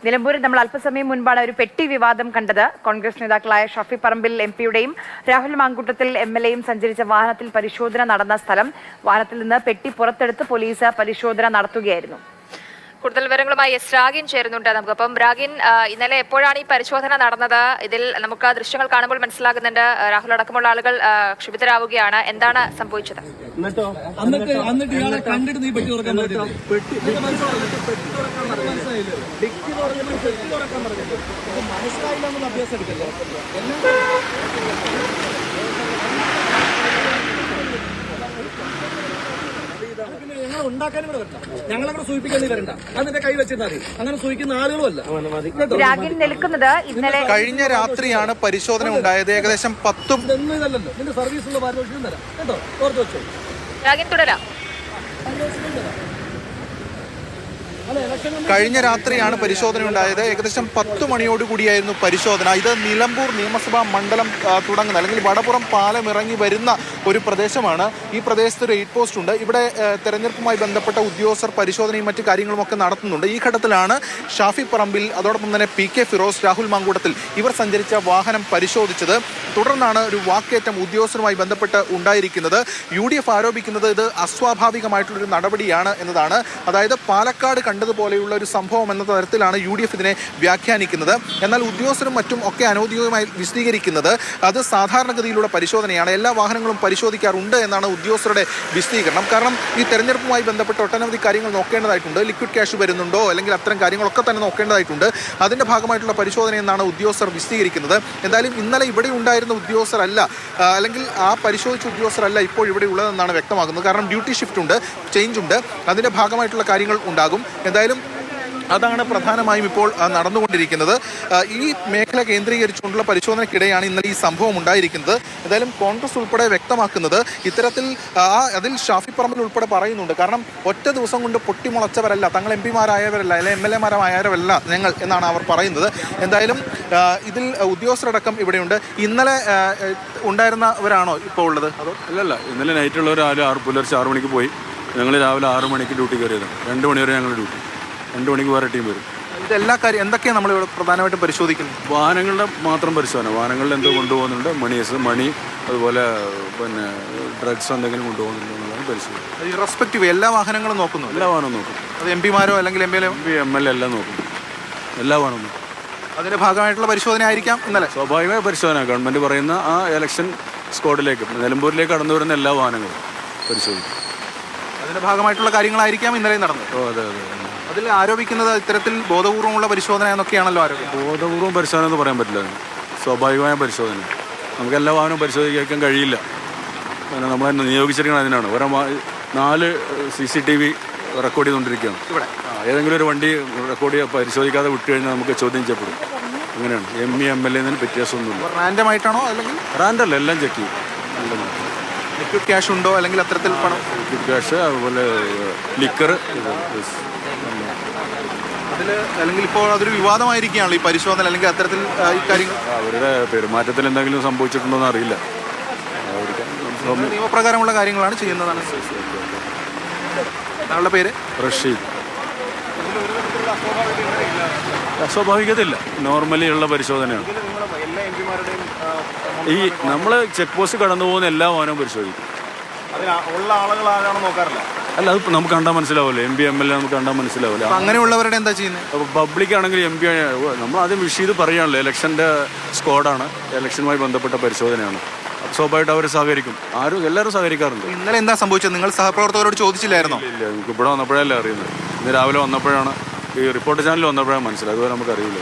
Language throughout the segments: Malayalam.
നിലമ്പൂരിൽ നമ്മൾ അല്പസമയം മുൻപാണ് ഒരു പെട്ടി വിവാദം കണ്ടത്. കോൺഗ്രസ് നേതാക്കളായ ഷഫി പറമ്പിൽ എംപിയുടെയും രാഹുൽ മാങ്കൂട്ടത്തിൽ എംഎൽഎയും സഞ്ചരിച്ച വാഹനത്തിൽ പരിശോധന നടന്ന സ്ഥലം. വാഹനത്തിൽ നിന്ന് പെട്ടി പുറത്തെടുത്ത് പോലീസ് പരിശോധന നടത്തുകയായിരുന്നു. കൂടുതൽ വിവരങ്ങളുമായി എസ് രാഗിൻ ചേരുന്നുണ്ട്. നമുക്കപ്പം രാഗിൻ, ഇന്നലെ എപ്പോഴാണ് ഈ പരിശോധന നടന്നത്? ഇതിൽ നമുക്ക് ദൃശ്യങ്ങൾ കാണുമ്പോൾ മനസ്സിലാകുന്നുണ്ട് രാഹുൽ അടക്കമുള്ള ആളുകൾ ക്ഷുഭിതരാവുകയാണ്. എന്താണ് സംഭവിച്ചത്? ഉണ്ടാക്കാനും കൂടെ പറ്റാം. ഞങ്ങളങ്ങനെ സൂചിപ്പിക്കാൻ വരണ്ട. അതിന്റെ കൈ വെച്ചിരുന്നാൽ മതി. അങ്ങനെ സൂചിക്കുന്ന ആളുകളുമല്ല. ഇന്നലെ കഴിഞ്ഞ രാത്രിയാണ് പരിശോധന ഉണ്ടായത്. ഏകദേശം 10 ഇതല്ലല്ലോ നിന്റെ സർവീസിലുള്ള പാരിതോഷികം തരാം കേട്ടോ. ഓർത്ത് വെച്ചോ. തുടരാം. കഴിഞ്ഞ രാത്രിയാണ് പരിശോധന ഉണ്ടായത്. ഏകദേശം 10 മണിയോടുകൂടിയായിരുന്നു പരിശോധന. ഇത് നിലമ്പൂർ നിയമസഭാ മണ്ഡലം തുടങ്ങുന്ന അല്ലെങ്കിൽ വടപുറം പാലം ഇറങ്ങി വരുന്ന ഒരു പ്രദേശമാണ്. ഈ പ്രദേശത്ത് ഒരു എയ്ഡ് പോസ്റ്റ് ഉണ്ട്. ഇവിടെ തെരഞ്ഞെടുപ്പുമായി ബന്ധപ്പെട്ട ഉദ്യോഗസ്ഥർ പരിശോധനയും മറ്റു കാര്യങ്ങളുമൊക്കെ നടത്തുന്നുണ്ട്. ഈ ഘട്ടത്തിലാണ് ഷാഫി പറമ്പിൽ, അതോടൊപ്പം തന്നെ PK ഫിറോസ്, രാഹുൽ മാങ്കൂട്ടത്തിൽ ഇവർ സഞ്ചരിച്ച വാഹനം പരിശോധിച്ചത്. തുടർന്നാണ് ഒരു വാക്കേറ്റം ഉദ്യോഗസ്ഥരുമായി ബന്ധപ്പെട്ട് ഉണ്ടായിരിക്കുന്നത്. UDF ആരോപിക്കുന്നത് ഇത് അസ്വാഭാവികമായിട്ടുള്ളൊരു നടപടിയാണ് എന്നതാണ്. അതായത് പാലക്കാട് കണ്ടതുപോലെയുള്ള ഒരു സംഭവം എന്ന തരത്തിലാണ് UDF ഇതിനെ വ്യാഖ്യാനിക്കുന്നത്. എന്നാൽ ഉദ്യോഗസ്ഥരും മറ്റും ഒക്കെ അനൗദ്യോഗികമായി വിശദീകരിക്കുന്നത് അത് സാധാരണഗതിയിലുള്ള പരിശോധനയാണ്, എല്ലാ വാഹനങ്ങളും പരിശോധിക്കാറുണ്ട് എന്നാണ് ഉദ്യോഗസ്ഥരുടെ വിശദീകരണം. കാരണം ഈ തെരഞ്ഞെടുപ്പുമായി ബന്ധപ്പെട്ട് ഒട്ടനവധി കാര്യങ്ങൾ നോക്കേണ്ടതായിട്ടുണ്ട്. ലിക്വിഡ് ക്യാഷ് വരുന്നുണ്ടോ അല്ലെങ്കിൽ അത്തരം കാര്യങ്ങളൊക്കെ തന്നെ നോക്കേണ്ടതായിട്ടുണ്ട്. അതിൻ്റെ ഭാഗമായിട്ടുള്ള പരിശോധന എന്നാണ് ഉദ്യോഗസ്ഥർ വിശദീകരിക്കുന്നത്. എന്തായാലും ഇന്നലെ ഇവിടെ ഉണ്ടായിരുന്ന ഉദ്യോഗസ്ഥരല്ല, അല്ലെങ്കിൽ ആ പരിശോധിച്ച ഉദ്യോഗസ്ഥരല്ല ഇപ്പോൾ ഇവിടെ ഉള്ളതെന്നാണ് വ്യക്തമാകുന്നത്. കാരണം ഡ്യൂട്ടി ഷിഫ്റ്റ് ഉണ്ട്, ചേഞ്ച് ഉണ്ട്, അതിൻ്റെ ഭാഗമായിട്ടുള്ള കാര്യങ്ങൾ ഉണ്ടാകും. എന്തായാലും അതാണ് പ്രധാനമായും ഇപ്പോൾ നടന്നുകൊണ്ടിരിക്കുന്നത്. ഈ മേഖല കേന്ദ്രീകരിച്ചുകൊണ്ടുള്ള പരിശോധനയ്ക്കിടെയാണ് ഇന്നലെ ഈ സംഭവം ഉണ്ടായിരിക്കുന്നത്. എന്തായാലും കോൺഗ്രസ് ഉൾപ്പെടെ വ്യക്തമാക്കുന്നത് ഇത്തരത്തിൽ അതിൽ ഷാഫി പറമ്പിൽ ഉൾപ്പെടെ പറയുന്നുണ്ട്. കാരണം ഒറ്റ ദിവസം കൊണ്ട് പൊട്ടിമുളച്ചവരല്ല, തങ്ങൾ MP മാരായവരല്ല, അല്ലെങ്കിൽ MLA മാരായവരല്ല ഞങ്ങൾ എന്നാണ് അവർ പറയുന്നത്. എന്തായാലും ഇതിൽ ഉദ്യോഗസ്ഥരടക്കം ഇവിടെയുണ്ട്. ഇന്നലെ ഉണ്ടായിരുന്നവരാണോ ഇപ്പോൾ ഉള്ളത്? അതോ അല്ലല്ല, ഇന്നലെ നൈറ്റുള്ളവർ പുലർച്ചെ 6 മണിക്ക് പോയി. ഞങ്ങൾ രാവിലെ 6 മണിക്ക് ഡ്യൂട്ടി കയറിയത്. 2 മണി വരെ ഞങ്ങൾ ഡ്യൂട്ടി. 2 മണിക്ക് വേറെ ടീം വരും. ഇതെല്ലാ കാര്യം എന്തൊക്കെയാണ് നമ്മളിവിടെ പ്രധാനമായിട്ടും പരിശോധിക്കുന്നത്? വാഹനങ്ങളുടെ മാത്രം പരിശോധന. വാഹനങ്ങളിൽ എന്തോ കൊണ്ടുപോകുന്നുണ്ട്, മണി, അതുപോലെ പിന്നെ ഡ്രഗ്സ് എന്തെങ്കിലും കൊണ്ടുപോകുന്നുണ്ടോ എന്നുള്ളതാണ് പരിശോധന. റെസ്പെക്റ്റീവ് എല്ലാ വാഹനങ്ങളും നോക്കുന്നു? എല്ലാ വാഹനവും നോക്കും. അത് MP മാരോ അല്ലെങ്കിൽ MLA എല്ലാം നോക്കും. എല്ലാ വാഹനവും നോക്കും. അതിൻ്റെ ഭാഗമായിട്ടുള്ള പരിശോധന ആയിരിക്കാം ഇന്നലെ. സ്വാഭാവികമായ പരിശോധന. ഗവൺമെൻറ് പറയുന്ന ആ ഇലക്ഷൻ സ്ക്വാഡിലേക്ക്, നിലമ്പൂരിലേക്ക് കടന്നു വരുന്ന എല്ലാ വാഹനങ്ങളും പരിശോധിക്കും. അതിൻ്റെ ഭാഗമായിട്ടുള്ള കാര്യങ്ങളായിരിക്കാം ഇന്നലെ നടന്നത്. അതെ. അതിൽ ആരോപിക്കുന്നത് ഇത്തരത്തിൽ ബോധപൂർവമുള്ള പരിശോധന എന്നൊക്കെയാണല്ലോ ആരോപിക്കുന്നത്. ബോധപൂർവം പരിശോധന എന്ന് പറയാൻ പറ്റില്ല. സ്വാഭാവികമായ പരിശോധന. നമുക്ക് എല്ലാ വാഹനവും പരിശോധിക്കാൻ കഴിയില്ല. പിന്നെ നമ്മളെ നിയോഗിച്ചിരിക്കുന്നത് അതിനാണ്. 4 CCTV റെക്കോർഡ് ചെയ്തുകൊണ്ടിരിക്കുകയാണ് ഇവിടെ. ഏതെങ്കിലും ഒരു വണ്ടി റെക്കോർഡ് പരിശോധിക്കാതെ വിട്ടു കഴിഞ്ഞാൽ നമുക്ക് ചോദ്യം ചെയ്യപ്പെടും. അങ്ങനെയാണ്. MLA എന്നതിന് വ്യത്യാസമൊന്നുമില്ല. റാൻഡമായിട്ടാണോ അല്ലെങ്കിൽ? റാൻഡല്ല, എല്ലാം ചെക്ക് ചെയ്യും. ലിക്വിഡ് ക്യാഷ് ഉണ്ടോ അല്ലെങ്കിൽ അത്തരത്തിൽ പണം? ലിക്വിഡ് ക്യാഷ്, അതുപോലെ ലിക്കർ. അതിൽ അല്ലെങ്കിൽ ഇപ്പോൾ അതൊരു വിവാദമായിരിക്കുകയാണല്ലോ ഈ പരിശോധന, അല്ലെങ്കിൽ അത്തരത്തിൽ ഈ കാര്യങ്ങൾ അവരുടെ പെരുമാറ്റത്തിൽ എന്തെങ്കിലും സംഭവിച്ചിട്ടുണ്ടോ എന്ന് അറിയില്ല. നിയമപ്രകാരമുള്ള കാര്യങ്ങളാണ് ചെയ്യുന്നതാണ്. താങ്കളുടെ പേര്? റഷീദ്. അസ്വാഭാവികതയില്ല, നോർമലി ഉള്ള പരിശോധനയാണ്. ഈ നമ്മൾ ചെക്ക് പോസ്റ്റ് കടന്നു പോകുന്ന എല്ലാ വാഹനവും പരിശോധിക്കും. ഉള്ള ആളുകളാണോ നോക്കാറില്ല? അല്ല, അത് നമുക്ക് കണ്ടാൽ മനസ്സിലാവില്ല. MP MLA നമുക്ക് കണ്ടാൽ മനസ്സിലാവില്ല. അങ്ങനെയുള്ളവരുടെ എന്താ ചെയ്യുന്നത്? അപ്പോൾ പബ്ലിക് ആണെങ്കിൽ MP നമ്മൾ ആദ്യം വിഷ് ചെയ്ത് പറയുകയാണല്ലോ. ഇലക്ഷൻ്റെ സ്ക്വാഡാണ്, ഇലക്ഷനുമായി ബന്ധപ്പെട്ട പരിശോധനയാണ്. സ്വാഭാവികമായിട്ട് അവർ സഹകരിക്കും. എല്ലാവരും സഹകരിക്കാറുണ്ട്. ഇന്നലെ എന്താ സംഭവിച്ചത്? നിങ്ങൾ സഹപ്രവർത്തകരോട് ചോദിച്ചില്ലായിരുന്നോ? ഇല്ല, നമുക്ക് ഇവിടെ വന്നപ്പോഴല്ലേ അറിയുന്നത്. ഇന്ന് രാവിലെ വന്നപ്പോഴാണ്, ഈ റിപ്പോർട്ട് ചാനൽ വന്നപ്പോഴാണ് മനസ്സിലായത്. അതുവരെ നമുക്ക് അറിയില്ല.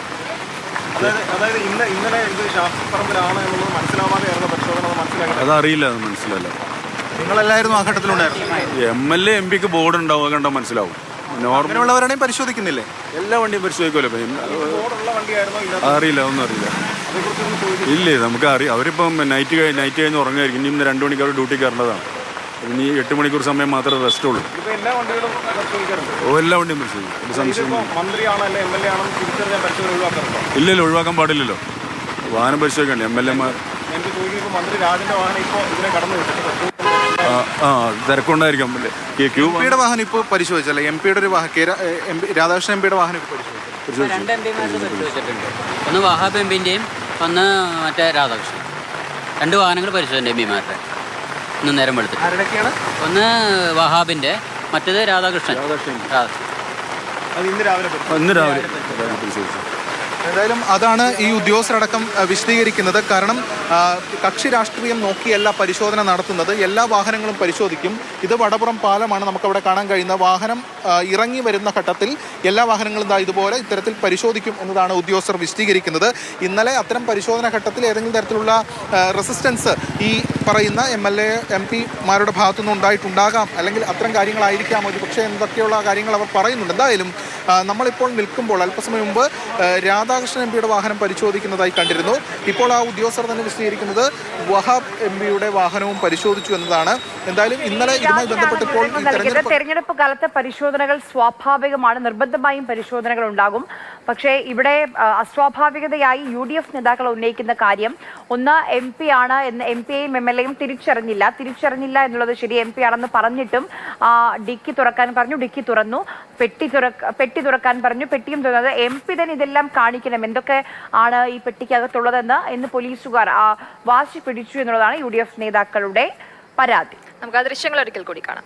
അതറിയില്ല, അത് മനസ്സിലല്ല. നിങ്ങളെല്ലായിരുന്നു ആ ഘട്ടത്തിലുണ്ടായിരുന്നു? MLA MP ബോർഡ് ഉണ്ടാവും, കണ്ടാൽ മനസ്സിലാവും. നോർമലുള്ളവരുടെയും പരിശോധിക്കുന്നില്ലേ? എല്ലാ വണ്ടിയും പരിശോധിക്കുമല്ലോ. അറിയില്ല, ഒന്നും അറിയില്ല. ഇല്ലേ, നമുക്ക് അറിയാം. അവരിപ്പം നൈറ്റ് കഴിഞ്ഞ് ഉറങ്ങായിരിക്കും. ഇനി 2 മണിക്ക് അവർ ഡ്യൂട്ടി കയറേണ്ടതാണ്. ഇനി 8 മണിക്കൂർ സമയം മാത്രമേ റെസ്റ്റ് ഉള്ളൂ. എല്ലാ വണ്ടിയും പരിശോധിക്കും. ഇല്ലല്ലോ, ഒഴിവാക്കാൻ പാടില്ലല്ലോ. വാഹനം പരിശോധിക്കണ്ടേ MLA മാർ. തിരക്കുണ്ടായിരിക്കും. വാഹനം ഇപ്പോൾ പരിശോധിച്ചല്ലേ? MP യുടെ ഒരു വാഹനം, രാധാകൃഷ്ണൻ MP യുടെ വാഹനം ഇപ്പോൾ പരിശോധിച്ചു. രണ്ട് എം പിമാരുടെ പരിശോധിച്ചിട്ടുണ്ട്. ഒന്ന് വഹാബ് എം പിൻ്റെയും ഒന്ന് മറ്റേ രാധാകൃഷ്ണൻ. 2 വാഹനങ്ങൾ പരിശോധിച്ചിട്ടുണ്ട് എം പിമാരുടെ. ഇന്ന് നേരം വെളുത്തിട്ട് ആരുടെയൊക്കെയാണ്? ഒന്ന് വഹാബിൻ്റെ, മറ്റേത് രാധാകൃഷ്ണൻ. അത് ഇന്ന് രാവിലെ പരിശോധിച്ചു. എന്തായാലും അതാണ് ഈ ഉദ്യോഗസ്ഥരടക്കം വിശദീകരിക്കുന്നത്. കാരണം കക്ഷി രാഷ്ട്രീയം നോക്കിയല്ല പരിശോധന നടത്തുന്നത്, എല്ലാ വാഹനങ്ങളും പരിശോധിക്കും. ഇത് വടപുറം പാലമാണ്, നമുക്കവിടെ കാണാൻ കഴിയുന്ന വാഹനം ഇറങ്ങി വരുന്ന ഘട്ടത്തിൽ എല്ലാ വാഹനങ്ങളും ഇതുപോലെ ഇത്തരത്തിൽ പരിശോധിക്കും എന്നതാണ് ഉദ്യോഗസ്ഥർ വിശദീകരിക്കുന്നത്. ഇന്നലെ അത്തരം പരിശോധന ഘട്ടത്തിൽ ഏതെങ്കിലും തരത്തിലുള്ള റെസിസ്റ്റൻസ് ഈ പറയുന്ന MLA MP മാരുടെ ഭാഗത്തുനിന്ന് ഉണ്ടായിട്ടുണ്ടാകാം, അല്ലെങ്കിൽ അത്തരം കാര്യങ്ങളായിരിക്കാം ഒരു പക്ഷേ എന്തൊക്കെയുള്ള കാര്യങ്ങൾ അവർ പറയുന്നുണ്ട്. എന്തായാലും നമ്മളിപ്പോൾ നിൽക്കുമ്പോൾ അല്പസമയം മുമ്പ് രാധാകൃഷ്ണൻ MP വാഹനം പരിശോധിക്കുന്നതായി കണ്ടിരുന്നു. ഇപ്പോൾ ആ ഉദ്യോഗസ്ഥർ തന്നെ വിശദീകരിക്കുന്നത് വഹാബ് MP വാഹനവും പരിശോധിച്ചു എന്നതാണ്. എന്തായാലും ഇന്നലെ ഇതുമായി ബന്ധപ്പെട്ടപ്പോൾ തെരഞ്ഞെടുപ്പ് കാലത്ത് പരിശോധനകൾ സ്വാഭാവികമാണ്, നിർബന്ധമായും പരിശോധനകൾ ഉണ്ടാകും. പക്ഷേ ഇവിടെ അസ്വാഭാവികതയായി UDF നേതാക്കൾ ഉന്നയിക്കുന്ന കാര്യം, ഒന്ന് MP ആണ് എന്ന് MPയെയും MLAയും തിരിച്ചറിഞ്ഞില്ല എന്നുള്ളത് ശരി. MP ആണെന്ന് പറഞ്ഞിട്ടും ഡിക്കി തുറക്കാൻ പറഞ്ഞു, ഡിക്കി തുറന്നു. പെട്ടി തുറക്കാൻ പറഞ്ഞു, പെട്ടിയും തുറന്നത്. MP തന്നെ ഇതെല്ലാം കാണിക്കണം, എന്തൊക്കെ ആണ് ഈ പെട്ടിക്കകത്തുള്ളതെന്ന് പോലീസുകാർ വാശി പിടിച്ചു എന്നുള്ളതാണ് UDF നേതാക്കളുടെ പരാതി. നമുക്ക് ആ ദൃശ്യങ്ങൾ ഒരിക്കൽ കൂടി കാണാം.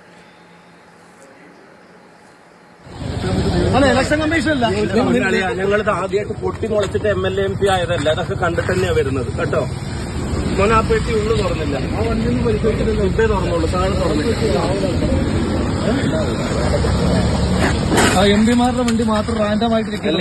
ഇലക്ഷൻ കമ്മീഷനല്ല, ഞങ്ങളിത് ആദ്യമായിട്ട് പൊട്ടി മുളച്ചിട്ട് MLA MP ആയതല്ല, അതൊക്കെ കണ്ടിട്ട് തന്നെയാ വരുന്നത് കേട്ടോ. മോനെ ആ പെട്ടി ഉള്ളു തുറന്നില്ല, ആ വണ്ടിയൊന്നും പരിശോധിച്ചിട്ടില്ല, ഉണ്ടേ തുറന്നുള്ളൂ, താഴെ തുറന്നില്ല. ആ MP മാരുടെ വണ്ടി മാത്രം റാൻഡമായിട്ടിരിക്കില്ല.